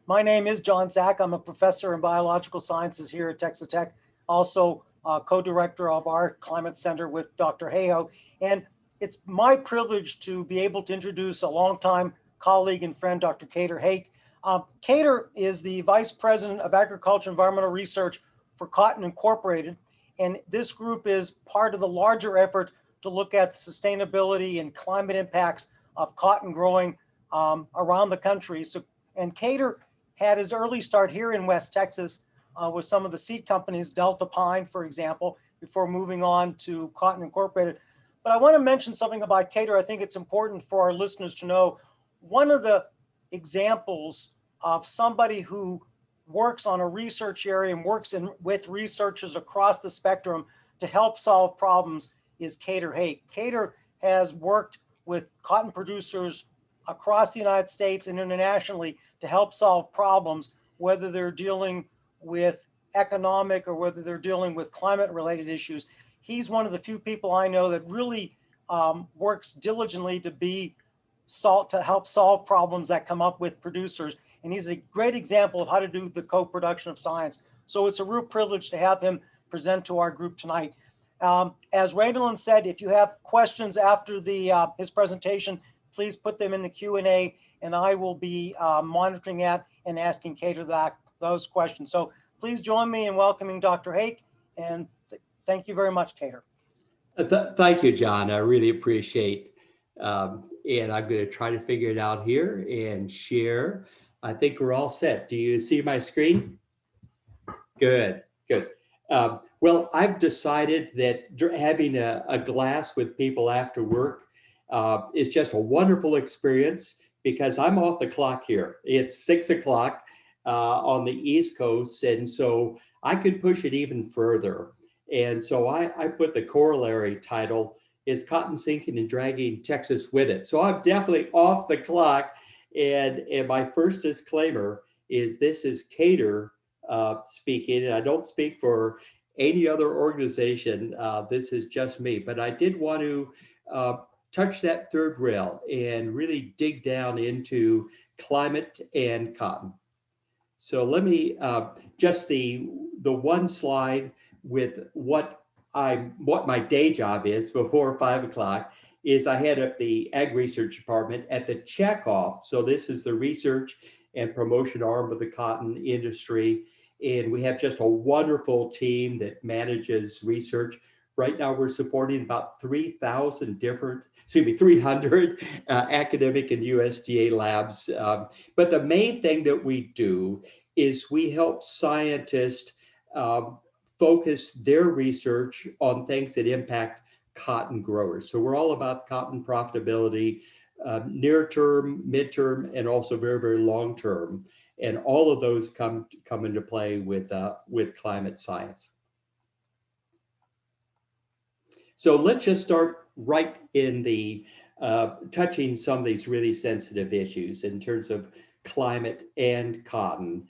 My name is John Zach. I'm a professor in biological sciences here at Texas Tech, also co-director of our climate center with Dr. Hake. And it's my privilege to be able to introduce a longtime colleague and friend, Dr. Cater Hake. Cater is the Vice President of Agriculture Environmental Research for Cotton Incorporated. And this group is part of the larger effort to look at the sustainability and climate impacts of cotton growing around the country. And Cater had his early start here in West Texas with some of the seed companies, Delta Pine, for example, before moving on to Cotton Incorporated. But I want to mention something about Cater. I think it's important for our listeners to know. One of the examples of somebody who works on a research area and works with researchers across the spectrum to help solve problems is Cater Hake. Cater has worked with cotton producers across the United States and internationally to help solve problems, whether they're dealing with economic or whether they're dealing with climate related issues. He's one of the few people I know that really works diligently to help solve problems that come up with producers. And he's a great example of how to do the co-production of science. So it's a real privilege to have him present to our group tonight. As Randall said, if you have questions after his presentation, please put them in the Q&A, and I will be monitoring that and asking Cater those questions. So please join me in welcoming Dr. Hake, and thank you very much, Cater. Thank you, John. I really appreciate, and I'm going to try to figure it out here and share. I think we're all set. Do you see my screen? Good, good. Well, I've decided that having a glass with people after work is just a wonderful experience because I'm off the clock here. It's 6 o'clock on the East Coast, and so I could push it even further. And so I put the corollary title is Cotton Sinking and Dragging Texas with It. So I'm definitely off the clock. And my first disclaimer is this is Cater speaking, and I don't speak for any other organization. This is just me, but I did want to touch that third rail and really dig down into climate and cotton. So let me just the one slide with what my day job is before 5 o'clock is I head up the Ag Research Department at the checkoff. So this is the research and promotion arm of the cotton industry. And we have just a wonderful team that manages research. Right now, we're supporting about 300 academic and USDA labs. But the main thing that we do is we help scientists focus their research on things that impact cotton growers. So we're all about cotton profitability, near term, midterm, and also very, very long term. And all of those come into play with climate science. So let's just start right in the touching some of these really sensitive issues in terms of climate and cotton.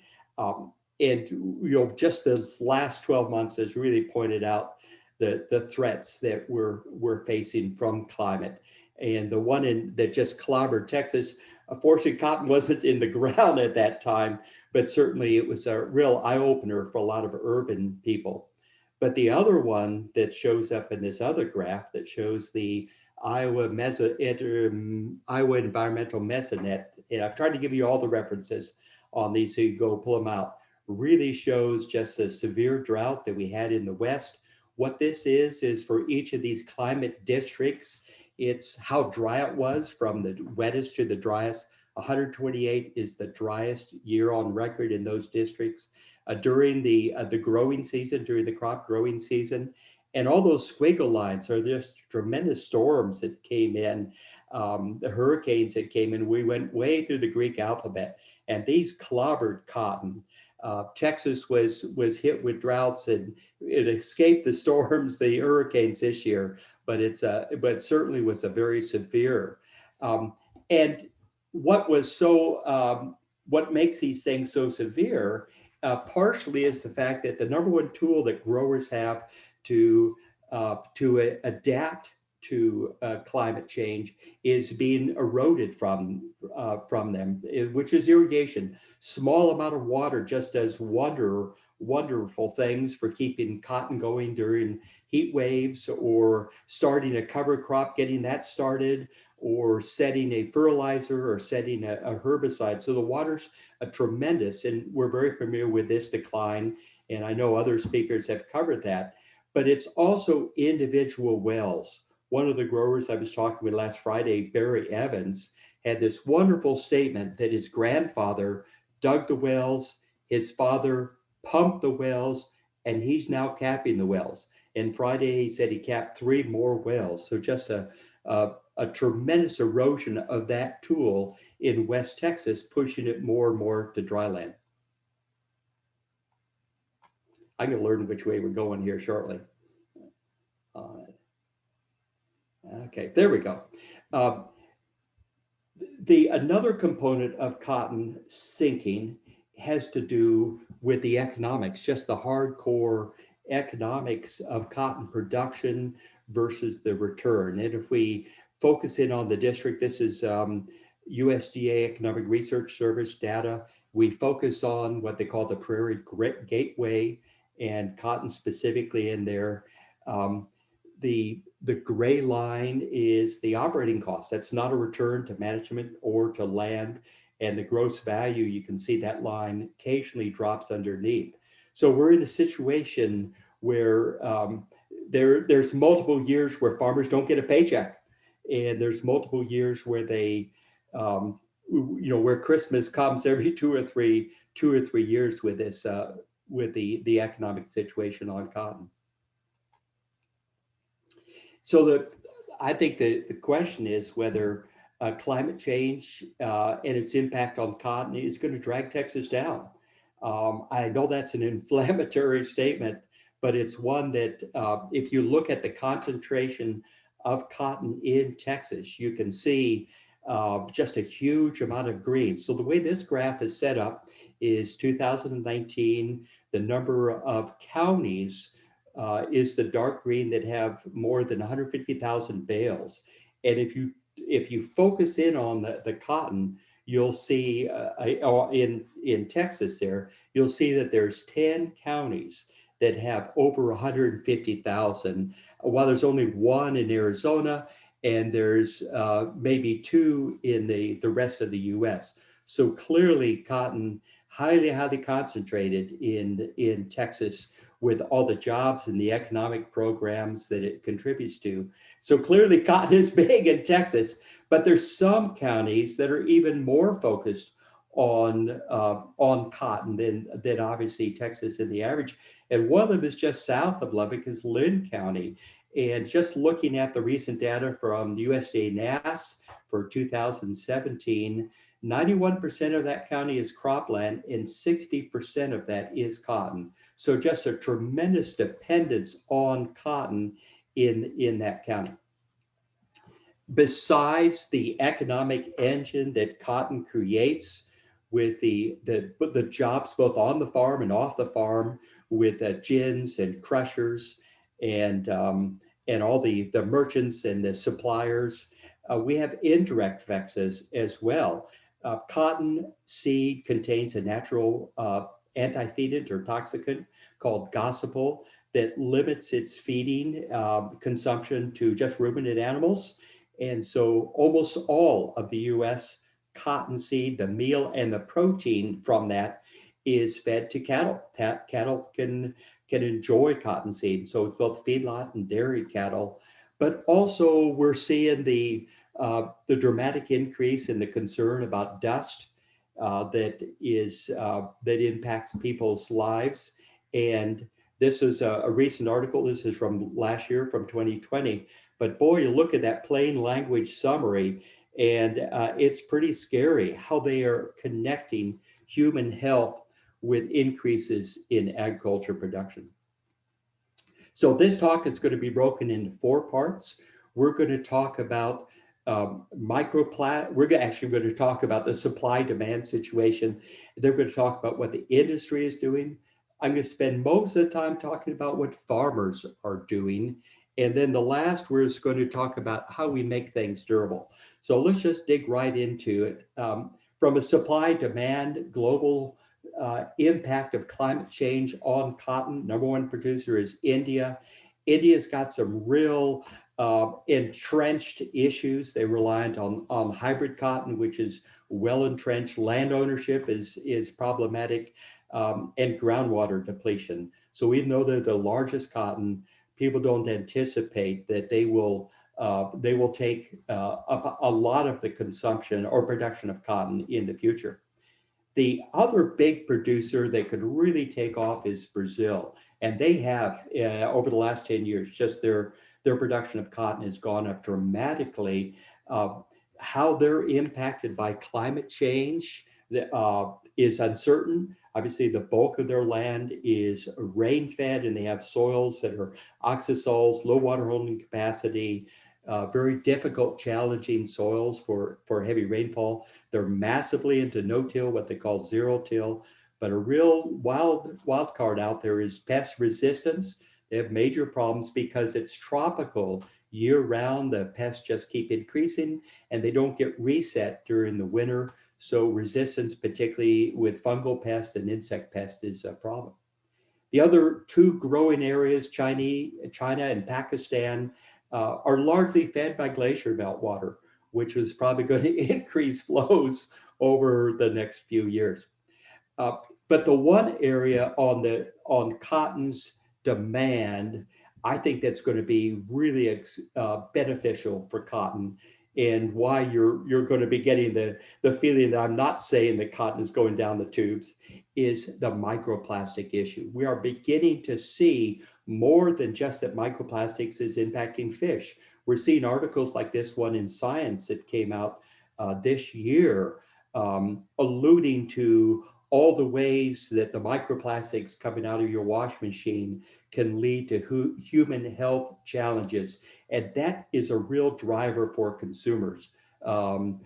And just the last 12 months has really pointed out the threats that we're facing from climate. And the one that just clobbered Texas, unfortunately, cotton wasn't in the ground at that time, but certainly it was a real eye-opener for a lot of urban people. But the other one that shows up in this other graph that shows the Iowa Environmental Mesonet, and I've tried to give you all the references on these so you go pull them out, really shows just the severe drought that we had in the West. What this is for each of these climate districts, it's how dry it was from the wettest to the driest. 128 is the driest year on record in those districts during the growing season, during the crop growing season. And all those squiggle lines are just tremendous storms that came in, the hurricanes that came in. We went way through the Greek alphabet, and these clobbered cotton. Texas was hit with droughts, and it escaped the storms, the hurricanes this year, but it certainly was a very severe. And what makes these things so severe partially is the fact that the number one tool that growers have to adapt to climate change is being eroded from them, which is irrigation. Small amount of water just does wonderful things for keeping cotton going during heat waves, or starting a cover crop, getting that started, or setting a fertilizer, or setting a herbicide. So the water's a tremendous, and we're very familiar with this decline, and I know other speakers have covered that, but it's also individual wells. One of the growers I was talking with last Friday, Barry Evans, had this wonderful statement that his grandfather dug the wells, his father pumped the wells, and he's now capping the wells. And Friday, he said he capped 3 more wells. So just a tremendous erosion of that tool in West Texas, pushing it more and more to dryland. I'm going to learn which way we're going here shortly. Okay, there we go. Another component of cotton sinking has to do with the economics, just the hardcore economics of cotton production versus the return. And if we focus in on the district, this is USDA Economic Research Service data. We focus on what they call the Prairie Gateway and cotton specifically in there. The gray line is the operating cost. That's not a return to management or to land. And the gross value, you can see that line occasionally drops underneath. So we're in a situation where there's multiple years where farmers don't get a paycheck. And there's multiple years where they, where Christmas comes every two or three years with this, with the economic situation on cotton. So I think the question is whether climate change and its impact on cotton is going to drag Texas down. I know that's an inflammatory statement, but it's one that if you look at the concentration of cotton in Texas, you can see just a huge amount of green. So the way this graph is set up is 2019, the number of counties is the dark green that have more than 150,000 bales. And if you focus in on the cotton, you'll see in Texas there, you'll see that there's 10 counties that have over 150,000, while there's only 1 in Arizona, and there's maybe 2 in the rest of the US. So clearly cotton, highly concentrated in Texas, with all the jobs and the economic programs that it contributes to. So clearly cotton is big in Texas, but there's some counties that are even more focused on cotton than obviously Texas in the average. And one of them is just south of Lubbock is Lynn County. And just looking at the recent data from the USDA NASS for 2017, 91% of that county is cropland and 60% of that is cotton. So just a tremendous dependence on cotton in that county. Besides the economic engine that cotton creates with the jobs both on the farm and off the farm, with gins and crushers and all the merchants and the suppliers, we have indirect effects as well. Cotton seed contains a natural antifeedant or toxicant called gossypol that limits its feeding consumption to just ruminant animals. And so almost all of the US cotton seed, the meal and the protein from that is fed to cattle. Cattle can enjoy cottonseed. So it's both feedlot and dairy cattle. But also we're seeing the dramatic increase in the concern about dust that impacts people's lives. And this is a recent article. This is from last year, from 2020. But boy, you look at that plain language summary, and it's pretty scary how they are connecting human health with increases in agriculture production. So this talk is going to be broken into 4 parts. We're going to talk about we're actually going to talk about the supply-demand situation. They're going to talk about what the industry is doing. I'm going to spend most of the time talking about what farmers are doing. And then the last, we're just going to talk about how we make things durable. So let's just dig right into it. From a supply demand global impact of climate change on cotton, number one producer is India. India's got some real entrenched issues. They reliant on hybrid cotton, which is well entrenched. Land ownership is problematic, and groundwater depletion. So even though they're the largest cotton, people don't anticipate that they will take up a lot of the consumption or production of cotton in the future. The other big producer that could really take off is Brazil, and they have over the last 10 years, just their production of cotton has gone up dramatically. How they're impacted by climate change is uncertain. Obviously, the bulk of their land is rain-fed, and they have soils that are oxisols, low water holding capacity, very difficult, challenging soils for heavy rainfall. They're massively into no-till, what they call zero-till. But a real wild card out there is pest resistance. They have major problems because it's tropical year-round. The pests just keep increasing, and they don't get reset during the winter. So resistance, particularly with fungal pests and insect pests, is a problem. The other two growing areas, China and Pakistan, are largely fed by glacier meltwater, which is probably going to increase flows over the next few years. But the one area on cotton's demand, I think that's going to be really beneficial for cotton, and why you're going to be getting the feeling that I'm not saying that cotton is going down the tubes, is the microplastic issue. We are beginning to see more than just that microplastics is impacting fish. We're seeing articles like this one in Science that came out this year, alluding to all the ways that the microplastics coming out of your wash machine can lead to human health challenges. And that is a real driver for consumers. The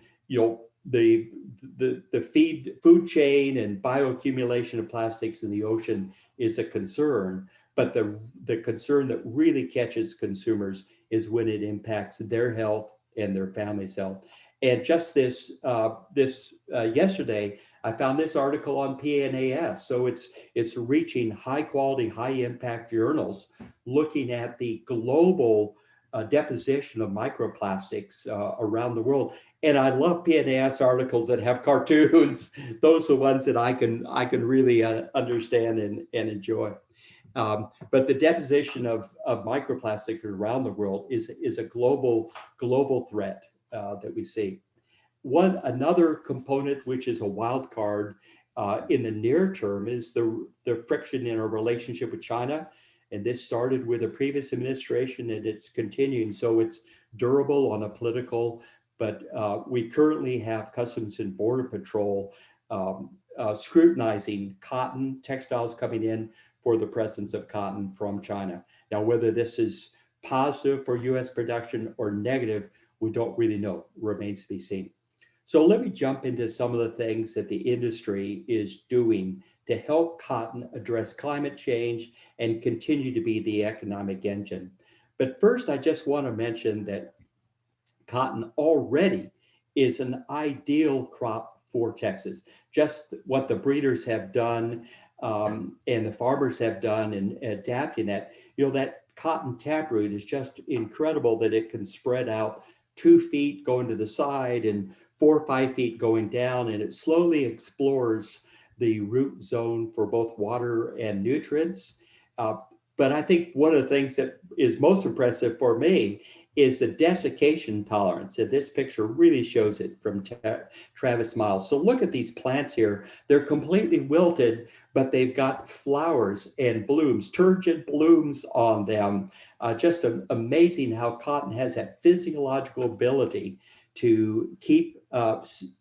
food chain and bioaccumulation of plastics in the ocean is a concern, but the concern that really catches consumers is when it impacts their health and their family's health. And just yesterday, I found this article on PNAS. So it's reaching high quality, high impact journals looking at the global deposition of microplastics around the world. And I love PNAS articles that have cartoons. Those are the ones that I can really understand and enjoy. But the deposition of microplastics around the world is a global threat that we see. Another component, which is a wild card in the near term, is the friction in our relationship with China. And this started with a previous administration, and it's continuing. So it's durable on a political, but we currently have Customs and Border Patrol scrutinizing cotton textiles coming in for the presence of cotton from China. Now, whether this is positive for US production or negative, we don't really know, remains to be seen. So let me jump into some of the things that the industry is doing to help cotton address climate change and continue to be the economic engine. But first, I just want to mention that cotton already is an ideal crop for Texas. Just what the breeders have done and the farmers have done in adapting that, that cotton taproot is just incredible that it can spread out 2 feet going to the side and 4 or 5 feet going down, and it slowly explores the root zone for both water and nutrients. But I think one of the things that is most impressive for me is the desiccation tolerance. And this picture really shows it from Travis Miles. So look at these plants here. They're completely wilted, but they've got flowers and blooms, turgid blooms on them. Just amazing how cotton has that physiological ability to keep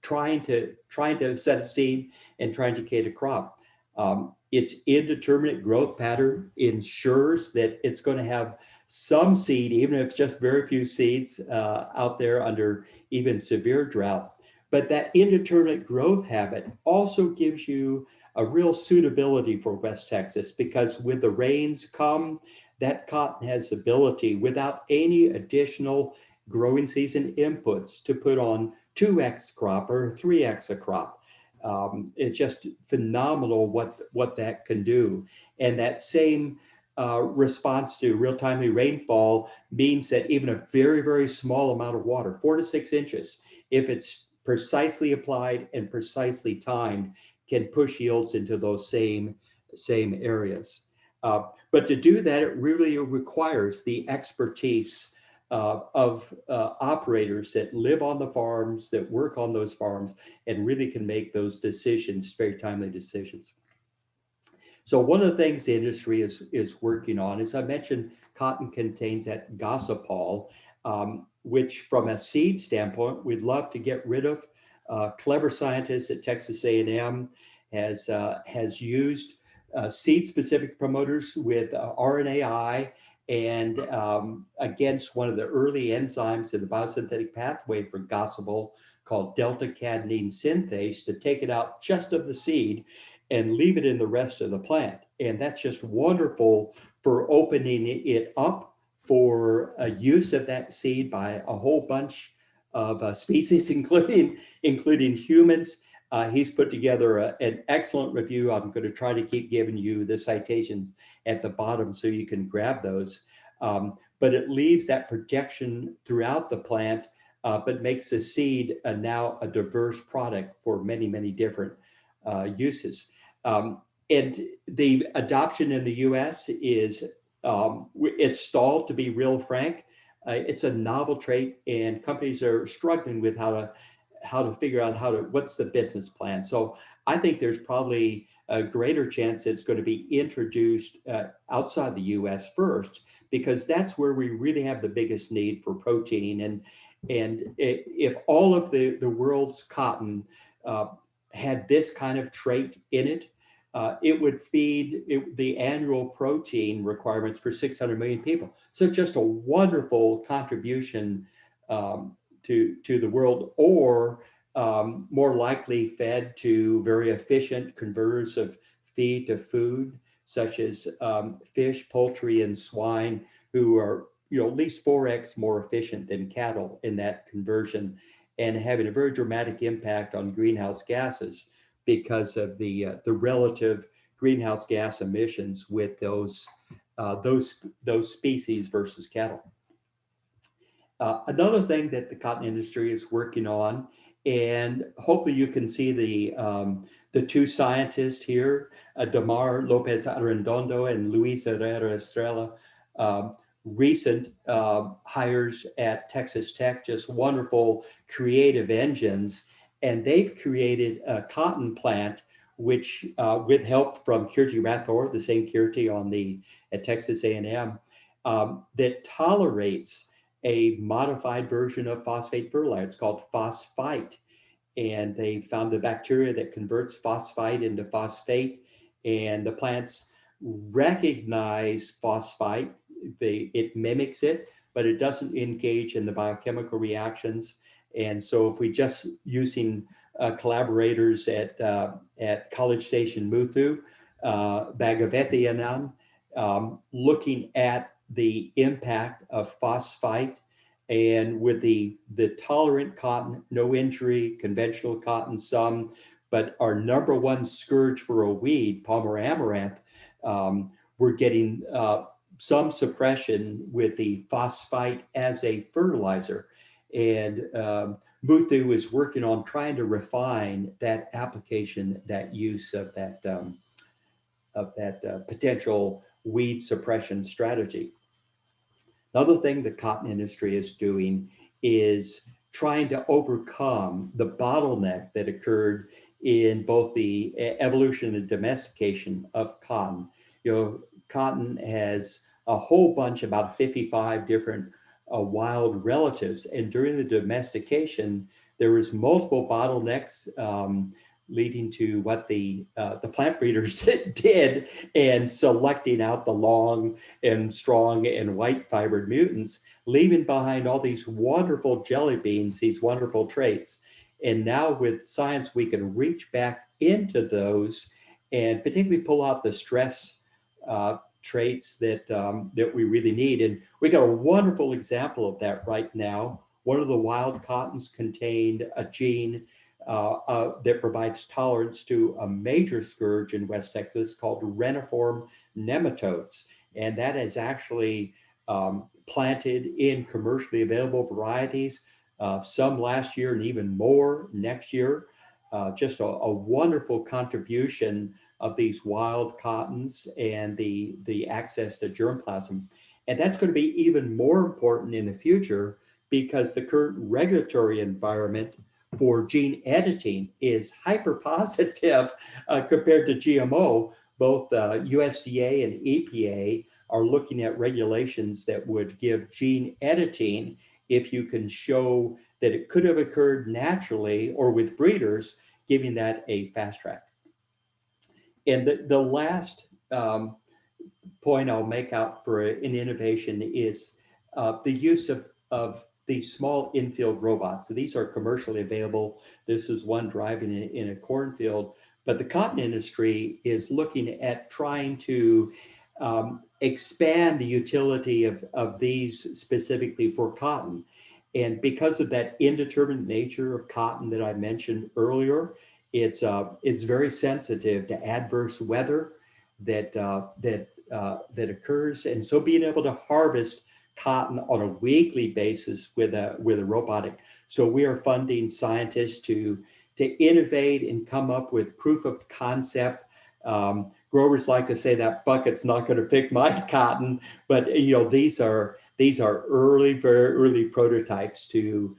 trying to set a seed and trying to create a crop. Its indeterminate growth pattern ensures that it's going to have some seed, even if it's just very few seeds out there under even severe drought. But that indeterminate growth habit also gives you a real suitability for West Texas, because with the rains come, that cotton has ability without any additional growing season inputs to put on 2x crop or 3x a crop. It's just phenomenal what that can do. And that same response to real timely rainfall means that even a very, very small amount of water, 4 to 6 inches, if it's precisely applied and precisely timed, can push yields into those same areas. But to do that, it really requires the expertise of operators that live on the farms, that work on those farms, and really can make those decisions, very timely decisions. So one of the things the industry is working on, as I mentioned, cotton contains that gossypol, which from a seed standpoint, we'd love to get rid of. Clever scientists at Texas A&M has used seed-specific promoters with RNAi and against one of the early enzymes in the biosynthetic pathway for gossypol called delta-cadenine synthase, to take it out just of the seed and leave it in the rest of the plant. And that's just wonderful for opening it up for use of that seed by a whole bunch of species, including humans. He's put together an excellent review. I'm going to try to keep giving you the citations at the bottom so you can grab those. But it leaves that protection throughout the plant, but makes the seed now a diverse product for many, many different uses. And the adoption in the US is, it's stalled, to be real frank. It's a novel trait, and companies are struggling with how to figure out what's the business plan. So I think there's probably a greater chance it's going to be introduced outside the US first, because that's where we really have the biggest need for protein. And if all of the world's cotton had this kind of trait in it, it would feed the annual protein requirements for 600 million people. So just a wonderful contribution to the world, or more likely fed to very efficient converters of feed to food, such as fish, poultry, and swine, who are at least 4x more efficient than cattle in that conversion, and having a very dramatic impact on greenhouse gases because of the relative greenhouse gas emissions with those species versus cattle. Another thing that the cotton industry is working on, and hopefully you can see the two scientists here, Damar Lopez Arredondo and Luis Herrera Estrella, recent hires at Texas Tech, just wonderful creative engines. And they've created a cotton plant, which with help from Kirti Rathore, the same Kirti at Texas A&M, that tolerates a modified version of phosphate fertilizer. It's called phosphite. And they found the bacteria that converts phosphite into phosphate, and the plants recognize phosphite. It mimics it, but it doesn't engage in the biochemical reactions. And so if we just using collaborators at College Station Muthu, Bhagavethyanam, looking at the impact of phosphite, and with the tolerant cotton, no injury, conventional cotton, some, but our number one scourge for a weed, Palmer amaranth, we're getting some suppression with the phosphite as a fertilizer. And Muthu is working on trying to refine that application, that use of that potential weed suppression strategy. Another thing the cotton industry is doing is trying to overcome the bottleneck that occurred in both the evolution and domestication of cotton. Cotton has a whole bunch, about 55 different wild relatives, and during the domestication, there was multiple bottlenecks leading to what the plant breeders did, and selecting out the long and strong and white fibered mutants, leaving behind all these wonderful jelly beans, these wonderful traits. And now with science, we can reach back into those and particularly pull out the stress traits that we really need. And we got a wonderful example of that right now. One of the wild cottons contained a gene that provides tolerance to a major scourge in West Texas called reniform nematodes. And that is actually planted in commercially available varieties, some last year and even more next year. Just a wonderful contribution of these wild cottons and the access to germplasm. And that's going to be even more important in the future because the current regulatory environment for gene editing is hyper positive compared to GMO. Both USDA and EPA are looking at regulations that would give gene editing if you can show that it could have occurred naturally or with breeders, giving that a fast track. And the last point I'll make out for an innovation is the use of these small infield robots. So these are commercially available. This is one driving in a cornfield, but the cotton industry is looking at trying to expand the utility of these specifically for cotton. And because of that indeterminate nature of cotton that I mentioned earlier, it's very sensitive to adverse weather that occurs. And so being able to harvest cotton on a weekly basis with a robotic. So we are funding scientists to innovate and come up with proof of concept. Growers like to say that bucket's not going to pick my cotton, but these are early, very early prototypes to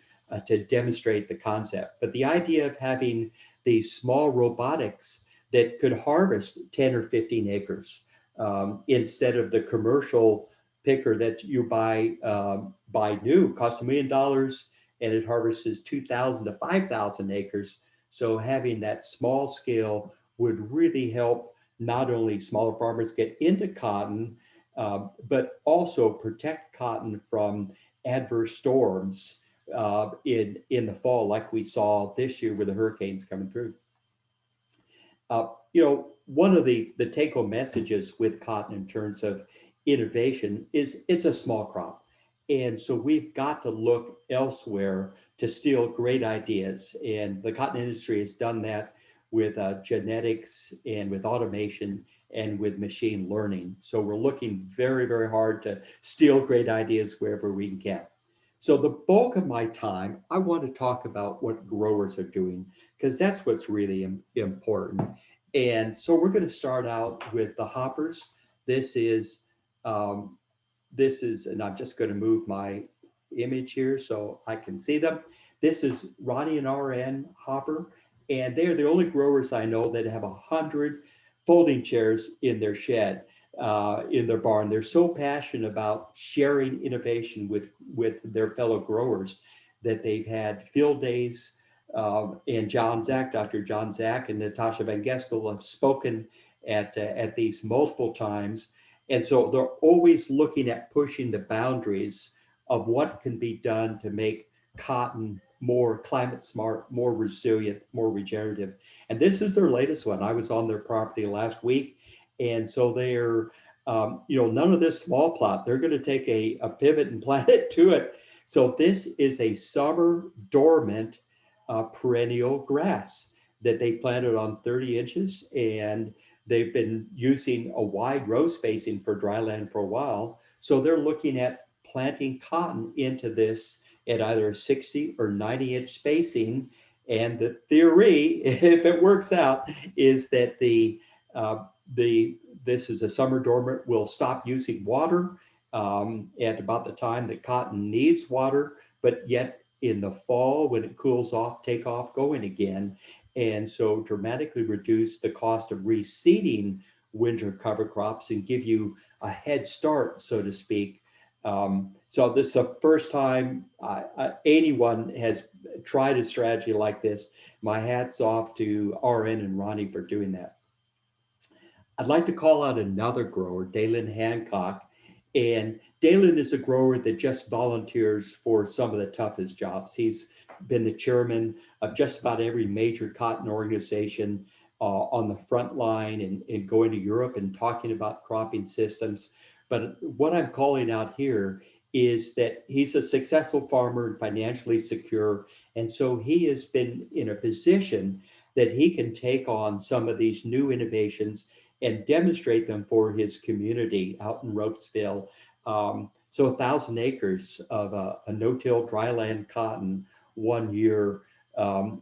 demonstrate the concept. But the idea of having these small robotics that could harvest 10 or 15 acres instead of the commercial picker that you buy new, costs $1 million, and it harvests 2,000 to 5,000 acres. So having that small scale would really help not only smaller farmers get into cotton, but also protect cotton from adverse storms in the fall, like we saw this year with the hurricanes coming through. One of the take-home messages with cotton in terms of innovation is it's a small crop. And so we've got to look elsewhere to steal great ideas. And the cotton industry has done that with genetics and with automation and with machine learning. So we're looking very, very hard to steal great ideas wherever we can get. So the bulk of my time, I want to talk about what growers are doing, because that's what's really important. And so we're going to start out with the hoppers. This is, and I'm just going to move my image here so I can see them. This is Ronnie and RN hopper, and they're the only growers I know that have 100 folding chairs in their shed, in their barn. They're so passionate about sharing innovation with their fellow growers that they've had field days. And Dr. John Zach and Natasha Van Gestel have spoken at these multiple times. And so they're always looking at pushing the boundaries of what can be done to make cotton more climate smart, more resilient, more regenerative. And this is their latest one. I was on their property last week. And so they're, none of this small plot, they're going to take a pivot and plant it to it. So this is a summer dormant perennial grass that they planted on 30 inches, and they've been using a wide row spacing for dryland for a while. So they're looking at planting cotton into this at either 60 or 90 inch spacing. And the theory, if it works out, is that this is a summer dormant, will stop using water at about the time that cotton needs water, but yet in the fall, when it cools off, take off going again. And so dramatically reduce the cost of reseeding winter cover crops and give you a head start, so to speak. So this is the first time anyone has tried a strategy like this. My hat's off to RN and Ronnie for doing that. I'd like to call out another grower, Dalen Hancock. And Dalen is a grower that just volunteers for some of the toughest jobs. He's been the chairman of just about every major cotton organization, on the front line and going to Europe and talking about cropping systems. But what I'm calling out here is that he's a successful farmer and financially secure. And so he has been in a position that he can take on some of these new innovations and demonstrate them for his community out in Ropesville. So 1,000 acres of a no-till dryland cotton 1 year,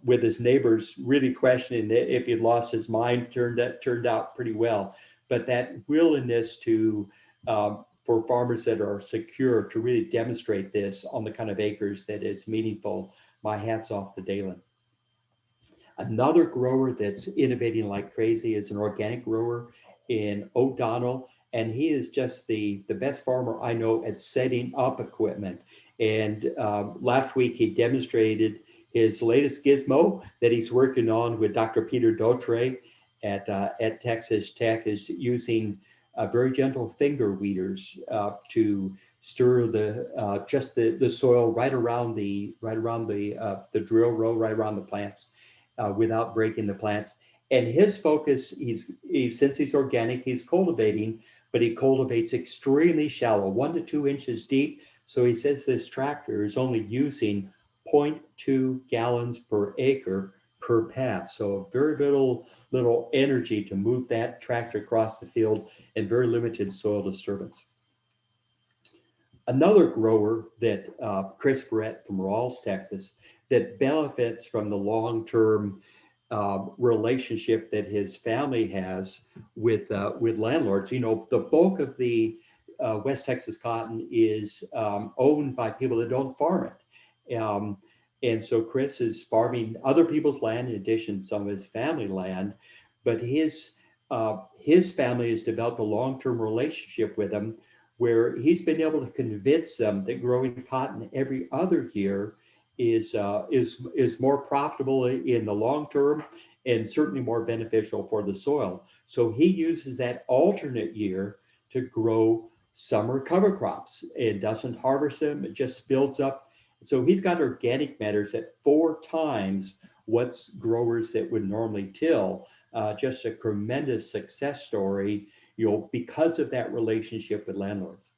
with his neighbors really questioning if he'd lost his mind, turned out pretty well. But that willingness to for farmers that are secure to really demonstrate this on the kind of acres that is meaningful, my hat's off to Dalen. Another grower that's innovating like crazy is an organic grower in O'Donnell, and he is just the best farmer I know at setting up equipment. And last week he demonstrated his latest gizmo that he's working on with Dr. Peter Dautre at Texas Tech, is using very gentle finger weeders to stir the soil right around the drill row, right around the plants, without breaking the plants. And his focus, since he's organic, he's cultivating, but he cultivates extremely shallow, 1 to 2 inches deep. So he says this tractor is only using 0.2 gallons per acre per pass. So very little energy to move that tractor across the field and very limited soil disturbance. Another grower that Chris Verrett from Rawls, Texas, that benefits from the long-term relationship that his family has with landlords. You know, the bulk of the West Texas cotton is owned by people that don't farm it. And so Chris is farming other people's land in addition to some of his family land, but his family has developed a long-term relationship with him where he's been able to convince them that growing cotton every other year is more profitable in the long term and certainly more beneficial for the soil. So he uses that alternate year to grow summer cover crops and doesn't harvest them. It just builds up. So he's got organic matters at 4 times what's growers that would normally till. Just a tremendous success story, because of that relationship with landlords.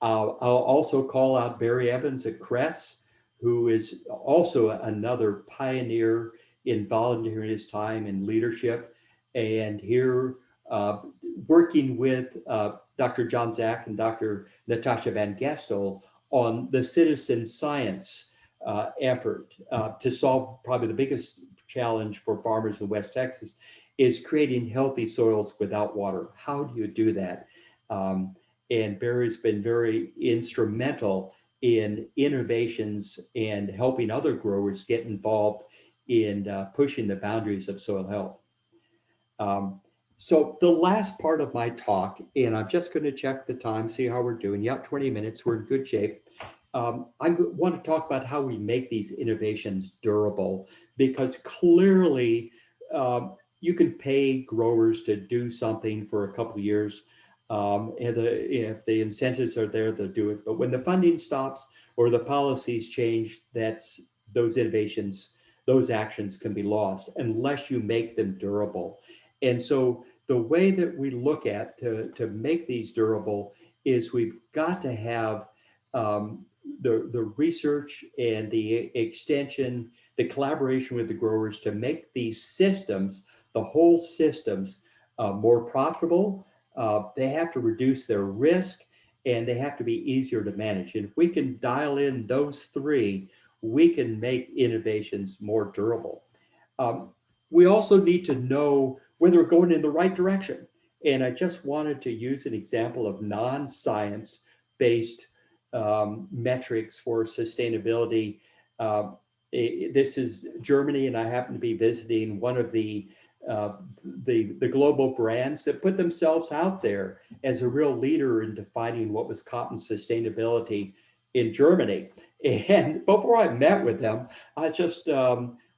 I'll also call out Barry Evans at Cress, who is also another pioneer in volunteering his time and leadership. And here, working with Dr. John Zach and Dr. Natasha Van Gestel on the citizen science effort to solve probably the biggest challenge for farmers in West Texas is creating healthy soils without water. How do you do that? And Barry's been very instrumental in innovations and helping other growers get involved in pushing the boundaries of soil health. So the last part of my talk, and I'm just going to check the time, see how we're doing. Yeah, 20 minutes, we're in good shape. I want to talk about how we make these innovations durable, because clearly you can pay growers to do something for a couple of years. And if the incentives are there, they'll do it. But when the funding stops or the policies change, those innovations, those actions can be lost unless you make them durable. And so the way that we look at to make these durable is we've got to have the research and the extension, the collaboration with the growers to make these systems, the whole systems, more profitable. They have to reduce their risk, and they have to be easier to manage. And if we can dial in those 3, we can make innovations more durable. We also need to know whether we're going in the right direction. And I just wanted to use an example of non-science based metrics for sustainability. This is Germany, and I happen to be visiting one of the global brands that put themselves out there as a real leader in defining what was cotton sustainability in Germany. And before I met with them, I was just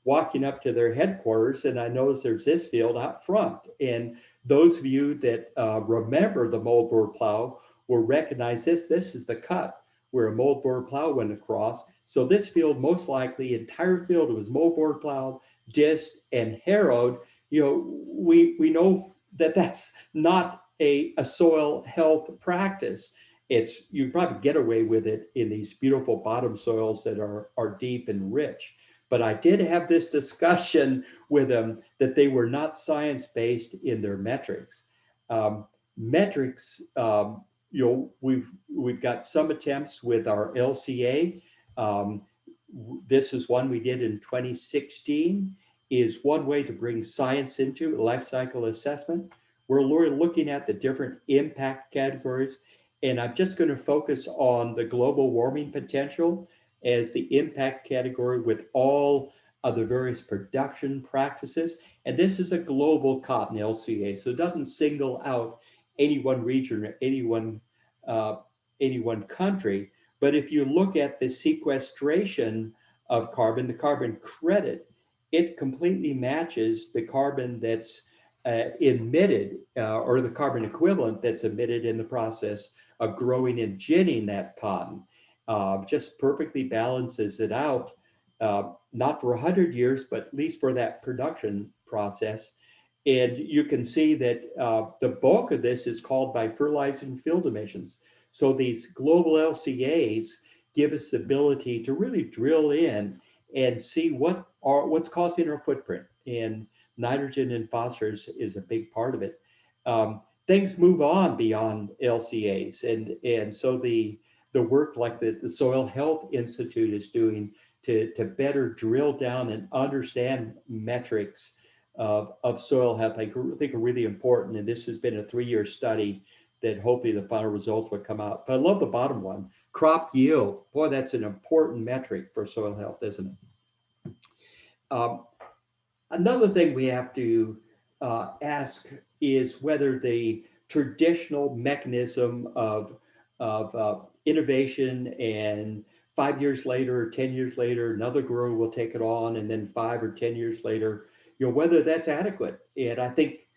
walking up to their headquarters, and I noticed there's this field out front. And those of you that remember the moldboard plow will recognize this. This is the cut where a moldboard plow went across. So this field, most likely, entire field was moldboard plowed, disked, and harrowed we know that that's not a soil health practice. You probably get away with it in these beautiful bottom soils that are deep and rich. But I did have this discussion with them that they were not science-based in their metrics. Metrics, we've got some attempts with our LCA. This is one we did in 2016, is one way to bring science into life cycle assessment. We're looking at the different impact categories, and I'm just going to focus on the global warming potential as the impact category with all of the various production practices. And this is a global cotton LCA, so it doesn't single out any one region or any one country. But if you look at the sequestration of carbon, the carbon credit, it completely matches the carbon that's emitted or the carbon equivalent that's emitted in the process of growing and ginning that cotton. Just perfectly balances it out, not for 100 years, but at least for that production process. And you can see that the bulk of this is called by fertilizing field emissions. So these global LCAs give us the ability to really drill in and see what's causing our footprint. And nitrogen and phosphorus is a big part of it. Things move on beyond LCAs. And so the work like the Soil Health Institute is doing to better drill down and understand metrics of soil health, I think are really important. And this has been a 3-year study that hopefully the final results would come out. But I love the bottom one, crop yield. Boy, that's an important metric for soil health, isn't it? Another thing we have to ask is whether the traditional mechanism of innovation and 5 years later, 10 years later, another grower will take it on, and then 5 or 10 years later, whether that's adequate. And I think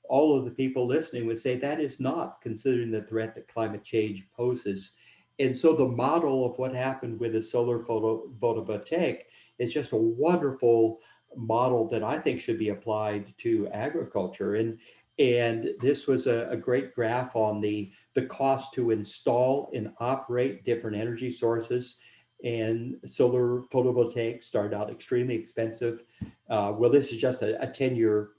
all of the people listening would say that is not, considering the threat that climate change poses. And so the model of what happened with the solar photovoltaic is just a wonderful model that I think should be applied to agriculture. And this was a great graph on the cost to install and operate different energy sources. And solar photovoltaic started out extremely expensive. Well, this is just a 10-year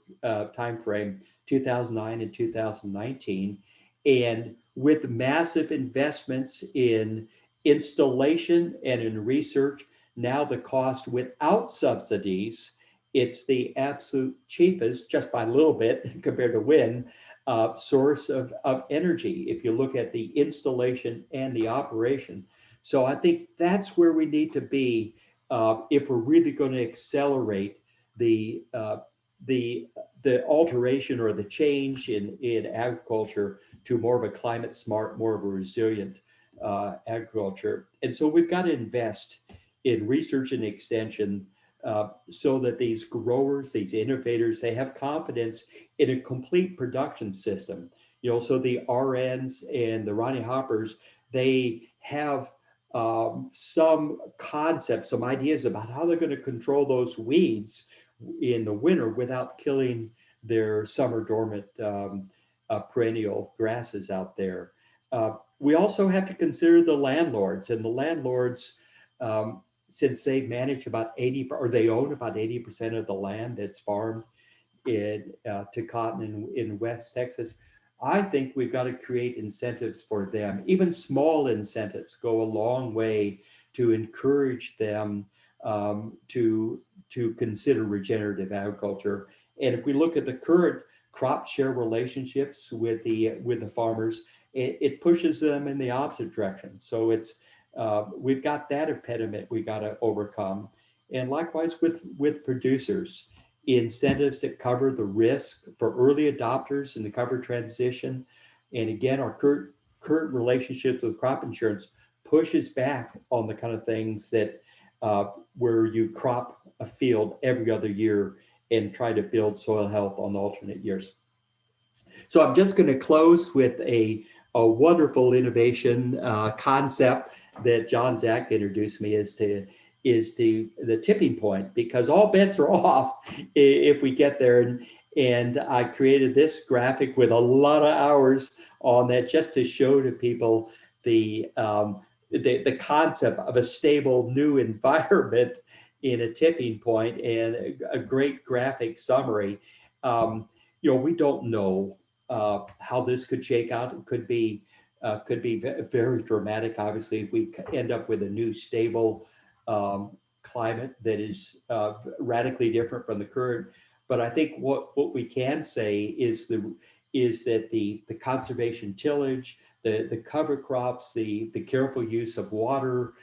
time frame, 2009 and 2019. And with massive investments in installation and in research, now the cost without subsidies, it's the absolute cheapest, just by a little bit compared to wind, source of energy, if you look at the installation and the operation. So I think that's where we need to be if we're really going to accelerate the alteration or the change in agriculture to more of a climate smart, more of a resilient agriculture. And so we've got to invest in research and extension so that these growers, these innovators, they have confidence in a complete production system. So the RNs and the Ronnie Hoppers, they have some concepts, some ideas about how they're going to control those weeds in the winter without killing their summer dormant perennial grasses out there. We also have to consider the landlords, and the landlords, since they manage about 80, or they own about 80% of the land that's farmed to cotton in West Texas, I think we've got to create incentives for them. Even small incentives go a long way to encourage them to consider regenerative agriculture. And if we look at the current crop share relationships with the farmers, it pushes them in the opposite direction. So it's we've got that impediment we got to overcome. And likewise with producers, incentives that cover the risk for early adopters in the cover transition. And again, our current relationships with crop insurance pushes back on the kind of things that where you crop a field every other year and try to build soil health on alternate years. So I'm just going to close with a wonderful innovation concept that John Zach introduced me is the tipping point, because all bets are off if we get there. And I created this graphic with a lot of hours on that just to show to people the concept of a stable new environment in a tipping point, and a great graphic summary. We don't know how this could shake out. It could be very dramatic. Obviously, if we end up with a new stable climate that is radically different from the current. But I think what we can say is that the conservation tillage, the cover crops, the careful use of water,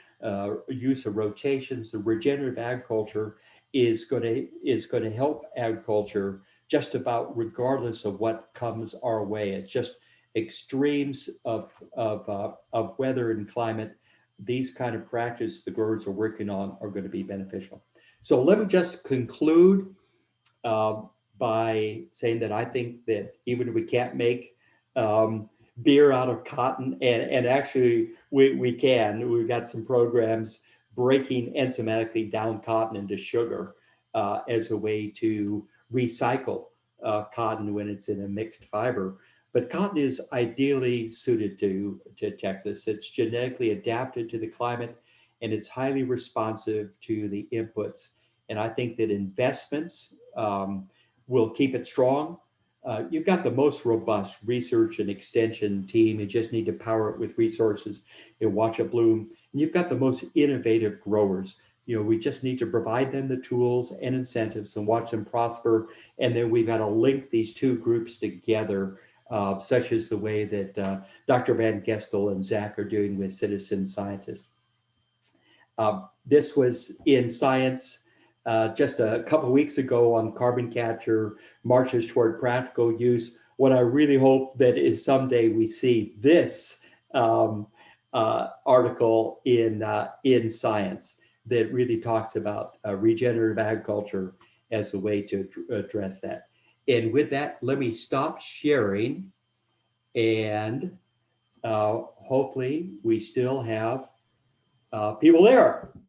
use of rotations, the regenerative agriculture is going to help agriculture just about regardless of what comes our way. It's just extremes of weather and climate. These kind of practices the growers are working on are going to be beneficial. So let me just conclude by saying that I think that even if we can't make beer out of cotton, and actually we can, we've got some programs breaking enzymatically down cotton into sugar as a way to recycle cotton when it's in a mixed fiber. But cotton is ideally suited to Texas. It's genetically adapted to the climate, and it's highly responsive to the inputs. And I think that investments will keep it strong. You've got the most robust research and extension team. You just need to power it with resources and watch it bloom. And you've got the most innovative growers. We just need to provide them the tools and incentives and watch them prosper. And then we've got to link these two groups together, such as the way that Dr. Van Gestel and Zach are doing with citizen scientists. This was in Science just a couple of weeks ago on carbon capture, marches toward practical use. What I really hope that is someday we see this article in Science that really talks about regenerative agriculture as a way to address that. And with that, let me stop sharing, and hopefully we still have people there.